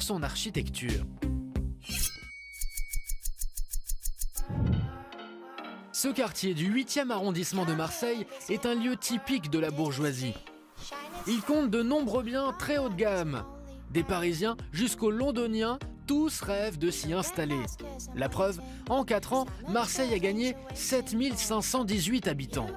son architecture. Ce quartier du 8e arrondissement de Marseille est un lieu typique de la bourgeoisie. Il compte de nombreux biens très haut de gamme. Des Parisiens jusqu'aux Londoniens, tous rêvent de s'y installer. La preuve, en 4 ans, Marseille a gagné 7518 habitants.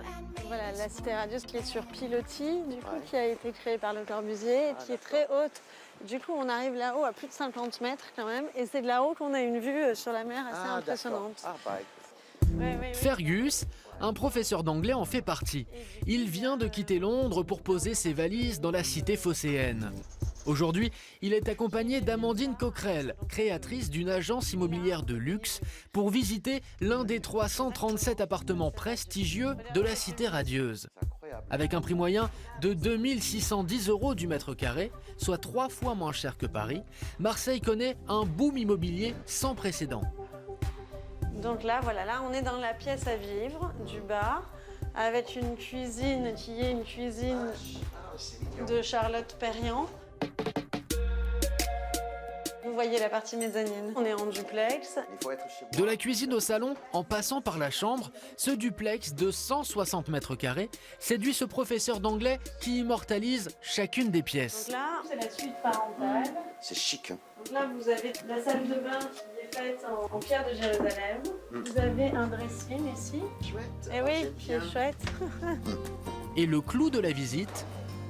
Voilà, la cité radieuse qui est sur pilotis, du coup, qui a été créée par Le Corbusier et qui est très haute. Du coup, on arrive là-haut à plus de 50 mètres quand même, et c'est de là-haut qu'on a une vue sur la mer assez impressionnante. Fergus, un professeur d'anglais, en fait partie. Il vient de quitter Londres pour poser ses valises dans la cité phocéenne. Aujourd'hui, il est accompagné d'Amandine Coquerel, créatrice d'une agence immobilière de luxe, pour visiter l'un des 337 appartements prestigieux de la cité radieuse. Avec un prix moyen de 2610 € du mètre carré, soit 3 fois moins cher que Paris, Marseille connaît un boom immobilier sans précédent. Donc là, voilà, là on est dans la pièce à vivre du bar, avec une cuisine qui est une cuisine de Charlotte Perriand. Vous voyez la partie mezzanine. On est en duplex. De la cuisine au salon, en passant par la chambre, ce duplex de 160 mètres carrés séduit ce professeur d'anglais qui immortalise chacune des pièces. Donc là, c'est la suite parentale. C'est chic. Hein. Donc là, vous avez la salle de bain qui est faite en pierre de Jérusalem. Vous avez un dressing ici. Chouette. Et oui, qui est chouette. Et le clou de la visite,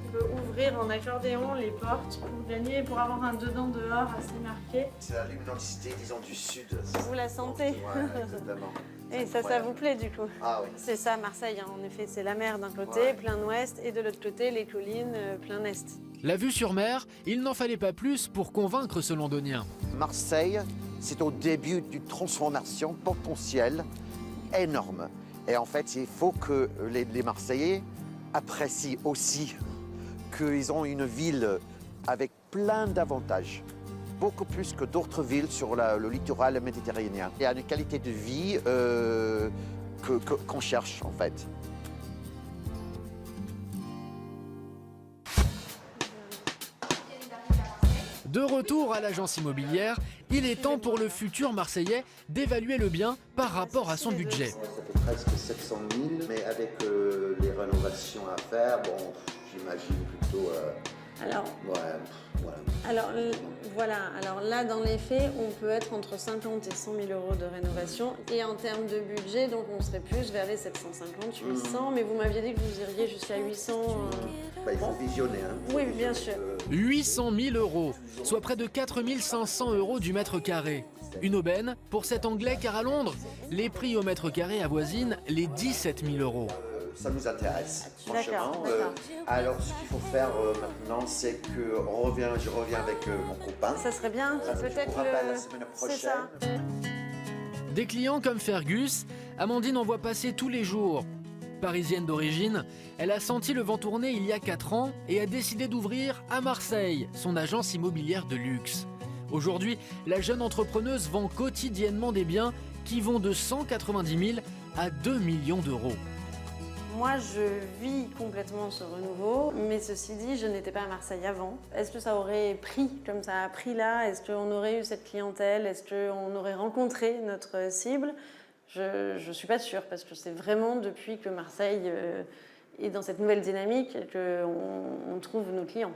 On peut ouvrir en accordéon les portes pour gagner, pour avoir un dedans-dehors assez marqué. C'est la luminosité, disons, du sud. Vous la sentez? Ouais, exactement. Et ça vous plaît du coup? Ah oui. C'est ça, Marseille, hein. En effet, c'est la mer d'un côté, plein ouest, et de l'autre côté, les collines, plein est. la vue sur mer, il n'en fallait pas plus pour convaincre ce Londonien. Marseille, c'est au début d'une transformation potentielle énorme. Et en fait, il faut que les Marseillais apprécient aussi qu'ils ont une ville avec plein d'avantages, beaucoup plus que d'autres villes sur le littoral méditerranéen. Il y a une qualité de vie qu'on cherche en fait. De retour à l'agence immobilière, il est temps pour le futur Marseillais d'évaluer le bien par rapport à son budget. Ça fait presque 700 000, mais avec les rénovations à faire, bon, j'imagine plutôt... Alors, ouais, voilà. Alors là, dans les faits, on peut être entre 50 et 100 000 € de rénovation. Et en termes de budget, donc on serait plus vers les 750, 800. Mais vous m'aviez dit que vous iriez jusqu'à 800. Bah, il faut visionner. Hein. Oui, bien sûr. 800 000 €, soit près de 4 500 € du mètre carré. Une aubaine pour cet Anglais car à Londres, les prix au mètre carré avoisinent les 17 000 €. Ça nous intéresse, franchement. D'accord. Alors, ce qu'il faut faire maintenant, c'est que je reviens avec mon copain. Ça serait bien, Je peut-être vous rappelle la semaine C'est ça. prochaine. Des clients comme Fergus, Amandine en voit passer tous les jours. Parisienne d'origine, elle a senti le vent tourner il y a 4 ans et a décidé d'ouvrir à Marseille son agence immobilière de luxe. Aujourd'hui, la jeune entrepreneuse vend quotidiennement des biens qui vont de 190 000 à 2 millions d'euros. Moi, je vis complètement ce renouveau, mais ceci dit, je n'étais pas à Marseille avant. Est-ce que ça aurait pris comme ça a pris là? Est-ce qu'on aurait eu cette clientèle? Est-ce qu'on aurait rencontré notre cible? Je ne suis pas sûre, parce que c'est vraiment depuis que Marseille est dans cette nouvelle dynamique qu'on trouve nos clients.